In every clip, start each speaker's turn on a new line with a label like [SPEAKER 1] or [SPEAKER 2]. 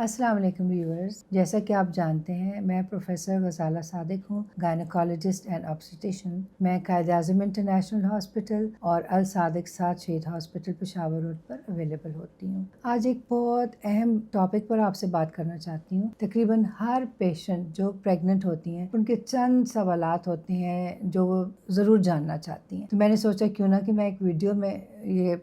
[SPEAKER 1] السلام علیکم ویورز، جیسا کہ آپ جانتے ہیں میں پروفیسر غزالہ صادق ہوں، گائنیکالوجسٹ اینڈ آبسٹیشن۔ میں قائد اعظم انٹرنیشنل ہاسپٹل اور الصادق سعد شہید ہاسپٹل پشاور روڈ پر اویلیبل ہوتی ہوں۔ آج ایک بہت اہم ٹاپک پر آپ سے بات کرنا چاہتی ہوں۔ تقریباً ہر پیشنٹ جو پریگننٹ ہوتی ہیں ان کے چند سوالات ہوتے ہیں جو وہ ضرور جاننا چاہتی ہیں، تو میں نے سوچا کیوں نہ کہ میں ایک ویڈیو میں یہ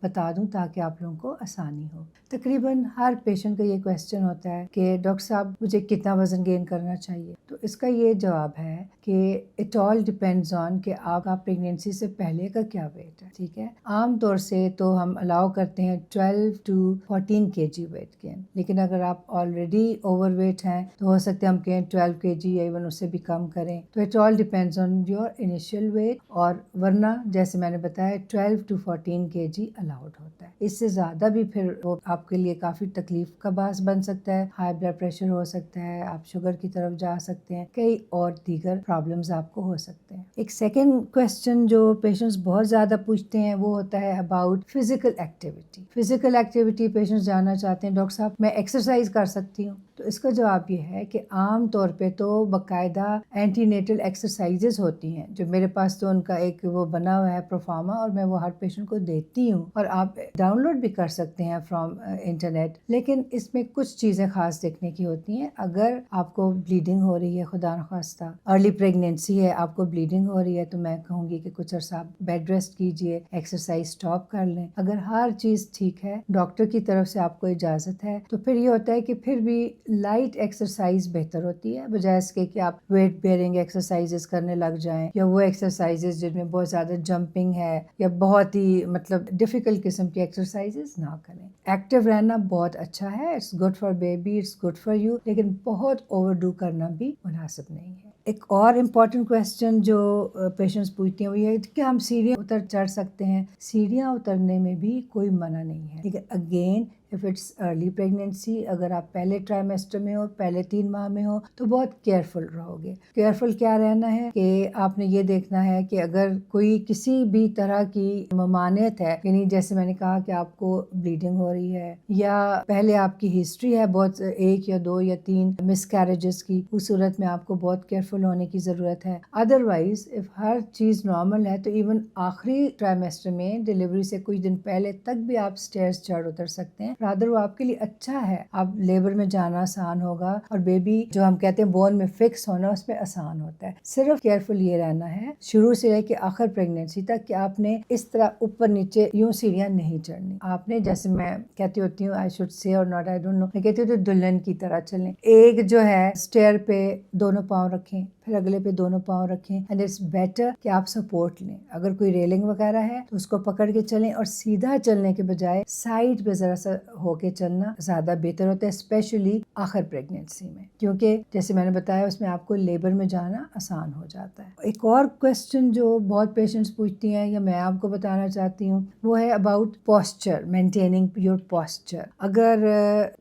[SPEAKER 1] بتا دوں تاکہ آپ لوگوں کو آسانی ہو۔ تقریباً ہر پیشنٹ کا یہ کویسچن ہوتا ہے کہ ڈاکٹر صاحب مجھے کتنا وزن گین کرنا چاہیے، تو اس کا یہ جواب ہے کہ اٹ آل ڈیپینڈز آن کہ آپ کا پریگنینسی سے پہلے کا کیا ویٹ ہے۔ ٹھیک ہے، عام طور سے تو ہم الاؤ کرتے ہیں 12 to 14 kg ویٹ گین، لیکن اگر آپ آلریڈی اوور ویٹ ہیں تو ہو سکتا ہے ہم کہیں 12 kg یا ایون اس سے بھی کم کریں۔ تو it all depends on your initial weight, اور ورنہ جیسے میں نے بتایا 12 to 14 kg الاؤڈ ہوتا ہے۔ اس سے زیادہ بھی پھر وہ آپ کے لیے کافی تکلیف کا باعث بن سکتا ہے، ہائی بلڈ پریشر ہو سکتا ہے، آپ شوگر کی طرف جا سکتے ہیں، کئی اور دیگر پرابلمز آپ کو ہو سکتے ہیں۔ ایک سیکنڈ کویسچن جو پیشنٹس بہت زیادہ پوچھتے ہیں وہ ہوتا ہے about physical activity. Physical activity patients جاننا چاہتے ہیں ڈاکٹر صاحب میں ایکسرسائز کر سکتی ہوں، تو اس کا جواب یہ ہے کہ عام طور پہ تو باقاعدہ اینٹی نیٹل ایکسرسائزز ہوتی ہیں، جو میرے پاس تو ان کا ایک وہ بنا ہوا ہے پروفارما، اور میں وہ ہر پیشنٹ کو دیتی ہوں، اور آپ ڈاؤن لوڈ بھی کر سکتے ہیں فرام انٹرنیٹ۔ لیکن اس میں کچھ چیزیں خاص دیکھنے کی ہوتی ہیں۔ اگر آپ کو بلیڈنگ ہو رہی ہے، خدا نخواستہ ارلی پریگنینسی ہے، آپ کو بلیڈنگ ہو رہی ہے، تو میں کہوں گی کہ کچھ عرصہ بیڈ ریسٹ کیجئے، ایکسرسائز اسٹاپ کر لیں۔ اگر ہر چیز ٹھیک ہے، ڈاکٹر کی طرف سے آپ کو اجازت ہے، تو پھر یہ ہوتا ہے کہ پھر بھی لائٹ ایکسرسائز بہتر ہوتی ہے، بجائے اس کے کہ آپ ویٹ بیئرنگ ایکسرسائزز کرنے لگ جائیں، یا وہ ایکسرسائزز جن میں بہت زیادہ جمپنگ ہے یا بہت ہی ڈیفیکلٹ قسم کی ایکسرسائزز نہ کریں۔ ایکٹیو رہنا بہت اچھا ہے، it's good for baby, it's good for you, لیکن بہت اوور ڈو کرنا بھی مناسب نہیں ہے۔ ایک اور امپورٹنٹ کویسچن جو پیشنٹس پوچھتے ہیں وہ یہ ہے کہ ہم سیڑھیاں چڑھ سکتے ہیں۔ سیڑھیاں اترنے میں بھی کوئی منع نہیں ہے، لیکن again if it's early pregnancy, اگر آپ پہلے ٹرائمیسٹر میں ہو، پہلے 3 ماہ میں ہو، تو بہت کیئرفل رہو گے۔ کیئرفل کیا رہنا ہے کہ آپ نے یہ دیکھنا ہے کہ اگر کوئی کسی بھی طرح کی ممانعت ہے، یعنی جیسے میں نے کہا کہ آپ کو بلیڈنگ ہو رہی ہے، یا پہلے آپ کی ہسٹری ہے بہت 1 یا 2 یا 3 مس کیریجز کی، اس صورت میں آپ کو بہت کیئرفل ہونے کی ضرورت ہے۔ ادروائز اف ہر چیز نارمل ہے تو ایون آخری ٹرائمیسٹر میں ڈیلیوری سے کچھ دن پہلے تک بھی آپ سٹیئرز چڑھ اتر سکتے ہیں، رادر وہ آپ کے لیے اچھا ہے، آپ لیبر میں جانا آسان ہوگا، اور بیبی جو ہم کہتے ہیں بون میں فکس ہونا اس میں آسان ہوتا ہے۔ صرف کیئرفل یہ رہنا ہے شروع سے لے کے آخر پریگنینسی تک کہ آپ نے اس طرح اوپر نیچے یوں سیڑھیاں نہیں چڑھنی۔ آپ نے جیسے میں کہتی ہوتی ہوں آئی شوڈ سے اور ناٹ آئی ڈونٹ نو، میں کہتی ہوں تو دلہن کی طرح چلیں۔ ایک جو ہے اسٹیئر پہ دونوں پاؤں رکھیں، پھر اگلے پہ دونوں پاؤں رکھیں، اینڈ اٹس بیٹر کہ آپ سپورٹ لیں۔ اگر کوئی ریلنگ وغیرہ ہے تو اس کو پکڑ کے چلیں، اور سیدھا چلنے کے بجائے سائڈ پہ ذرا سا ہو کے چلنا زیادہ بہتر ہوتا ہے، اسپیشلی آخر پریگنینسی میں، کیونکہ جیسے میں نے بتایا اس میں آپ کو لیبر میں جانا آسان ہو جاتا ہے۔ ایک اور کویسچن جو بہت پیشنٹس پوچھتی ہیں یا میں آپ کو بتانا چاہتی ہوں وہ ہے about posture, maintaining your posture. اگر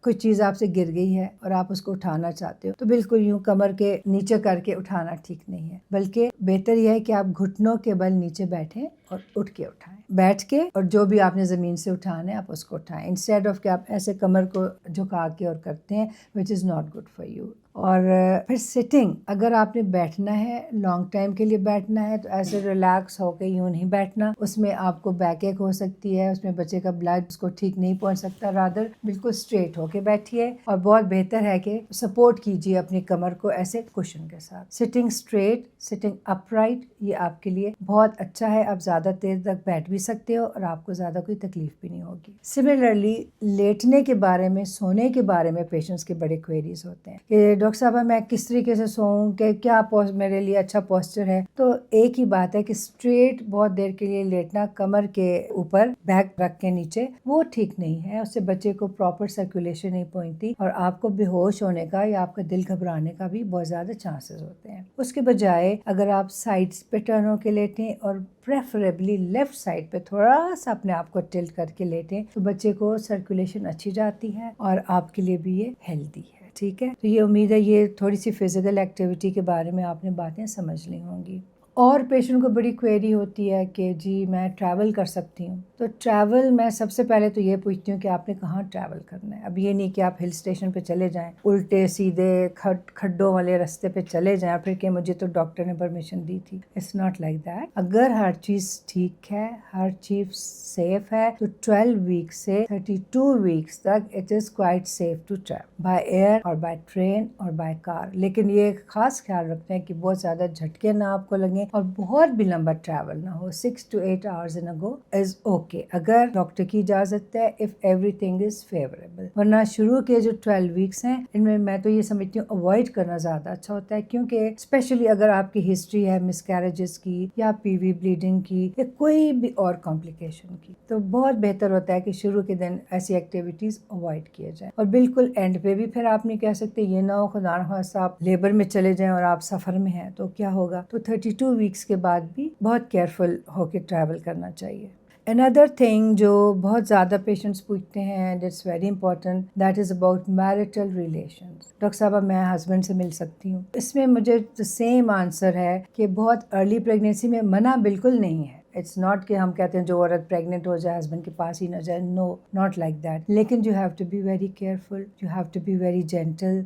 [SPEAKER 1] کوئی چیز آپ سے گر گئی ہے اور آپ اس کو اٹھانا چاہتے ہو تو بالکل یوں کمر کے نیچے کر کے اٹھانا ٹھیک نہیں ہے، بلکہ بہتر یہ ہے کہ آپ گھٹنوں کے بل نیچے بیٹھیں اور اٹھ کے اٹھائیں، بیٹھ کے، اور جو بھی آپ نے زمین سے اٹھانا ہے آپ اس کو اٹھائیں، انسٹیڈ آف کہ آپ ایسے کمر کو جھکا کے اور کرتے ہیں which is not good for you۔ اور پھر سٹنگ، اگر آپ نے بیٹھنا ہے، لانگ ٹائم کے لیے بیٹھنا ہے، تو ایسے ریلیکس ہو کے یوں نہیں بیٹھنا، اس میں آپ کو بیک ایک ہو سکتی ہے، اس میں بچے کا بلڈ اس کو ٹھیک نہیں پہنچ سکتا، رادر بالکل اسٹریٹ ہو کے بیٹھیے، اور بہت بہتر ہے کہ سپورٹ کیجیے اپنی کمر کو ایسے کشن کے ساتھ۔ Sitting straight, sitting up right, یہ آپ کے لیے بہت اچھا ہے، آپ زیادہ دیر تک بیٹھ بھی سکتے ہو اور آپ کو زیادہ کوئی تکلیف بھی نہیں ہوگی۔ سملرلی لیٹنے کے بارے میں، سونے کے بارے میں پیشنٹس کے بڑے کوئریز ہوتے ہیں کہ ڈاکٹر صاحب میں کس طریقے سے سوؤں، کہ کیا میرے لیے اچھا پوسچر ہے۔ تو ایک ہی بات ہے کہ اسٹریٹ بہت دیر کے لیے لیٹنا، کمر کے اوپر بیک رکھ کے نیچے، وہ ٹھیک نہیں ہے، اس سے بچے کو پراپر سرکولیشن نہیں پہنچتی، اور آپ کو بے ہوش ہونے کا یا آپ کا دل گھبرانے کا بھی بہت زیادہ چانسز ہوتے ہیں۔ اس کے بجائے اگر آپ سائڈس پہ ٹرن ہو کے لیٹیں، اور پریفریبلی لیفٹ سائڈ پہ تھوڑا سا اپنے آپ کو ٹلٹ کر کے لیٹیں، تو بچے کو سرکولیشن اچھی جاتی ہے اور آپ کے لیے بھی یہ ہیلدی ہے۔ ٹھیک ہے، تو یہ امید ہے یہ تھوڑی سی فزیکل ایکٹیویٹی کے بارے میں آپ نے باتیں سمجھ لی ہوں گی۔ اور پیشنٹ کو بڑی کوئری ہوتی ہے کہ جی میں ٹریول کر سکتی ہوں. تو ٹریول میں سب سے پہلے تو یہ پوچھتی ہوں کہ آپ نے کہاں ٹریول کرنا ہے. اب یہ نہیں کہ آپ ہل اسٹیشن پہ چلے جائیں, الٹے سیدھے کھڈوں والے راستے پہ چلے جائیں پھر کہ مجھے تو ڈاکٹر نے پرمیشن دی تھی. It's not like that. اگر ہر چیز ٹھیک ہے, ہر چیز سیف ہے, تو 12 ویکس سے 32 ویکس تک it is quite safe to travel by air اور بائی ٹرین اور بائی کار. لیکن یہ خاص خیال رکھتے ہیں کہ بہت زیادہ جھٹکے نہ آپ کو لگیں اور بہت بھی لمبا ٹریول نہ ہو. 6 to 8 hours in a go is okay اگر ڈاکٹر کی اجازت ہے, if everything is favorable. ورنہ شروع کے جو 12 ویکس ہیں ان میں تو یہ سمجھتی ہوں اوائڈ کرنا زیادہ اچھا ہوتا ہے, کیونکہ اسپیشلی اگر آپ کی ہسٹری ہے مس کیریجز کی یا پی وی بلیڈنگ کی یا کوئی بھی اور کمپلیکیشن کی, تو بہت بہتر ہوتا ہے کہ شروع کے دن ایسی ایکٹیویٹیز اوائڈ کیے جائیں. اور بالکل اینڈ پہ بھی پھر آپ نہیں کہہ سکتے یہ نہ ہو خدا نخواستہ آپ لیبر میں چلے جائیں اور آپ سفر میں ہیں تو کیا ہوگا. تو 32 ویکس کے بعد بھی بہت کیئرفل ہو کے ٹریول کرنا چاہیے. Another thing جو بہت زیادہ پیشنٹس پوچھتے ہیں and it's very important, that is about marital relations. Doctor صاحبہ میں ہسبینڈ سے مل سکتی ہوں. اس میں مجھے سیم آنسر ہے کہ بہت ارلی پریگنینسی میں منع بالکل نہیں ہے. اٹس ناٹ کہ ہم کہتے ہیں جو عورت پریگننٹ ہو جائے ہسبینڈ کے پاس ہی نہ جائے, نو ناٹ لائک دیٹ. لیکن you have to be very careful, you have to be very gentle.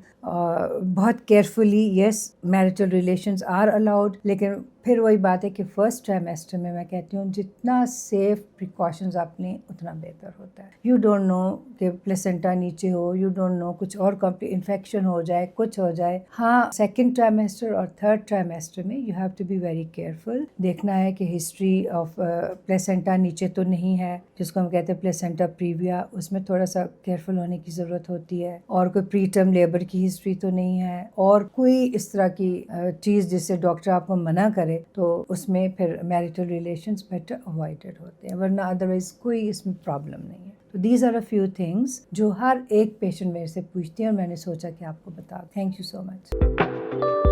[SPEAKER 1] بہت carefully yes marital relations are allowed, لیکن پھر وہی بات ہے کہ فرسٹ ٹرائمیسٹر میں کہتی ہوں جتنا سیف پریکاشنز آپ لیں اتنا بہتر ہوتا ہے. یو ڈونٹ نو کہ پلیسنٹا نیچے ہو, یو ڈونٹ نو کچھ اور انفیکشن ہو جائے, کچھ ہو جائے. ہاں سیکنڈ ٹرائمیسٹر اور تھرڈ ٹرائمیسٹر میں you have to be very careful. دیکھنا ہے کہ ہسٹری آف پلیسنٹا نیچے تو نہیں ہے, جس کو ہم کہتے ہیں پلیسنٹا پریویا, اس میں تھوڑا سا کیئرفل ہونے کی ضرورت ہوتی ہے. اور کوئی پری ٹرم لیبر کی ہسٹری تو نہیں ہے, اور کوئی اس طرح کی چیز جس سے ڈاکٹر آپ کو منع کرے تو اس میں پھر میرٹل ریلیشنز بیٹر اوائڈڈ ہوتے ہیں, ورنہ ادروائز کوئی اس میں پرابلم نہیں ہے. تو these are a few things جو ہر ایک پیشنٹ میرے سے پوچھتی ہیں اور میں نے سوچا کہ آپ کو بتا. Thank you so much.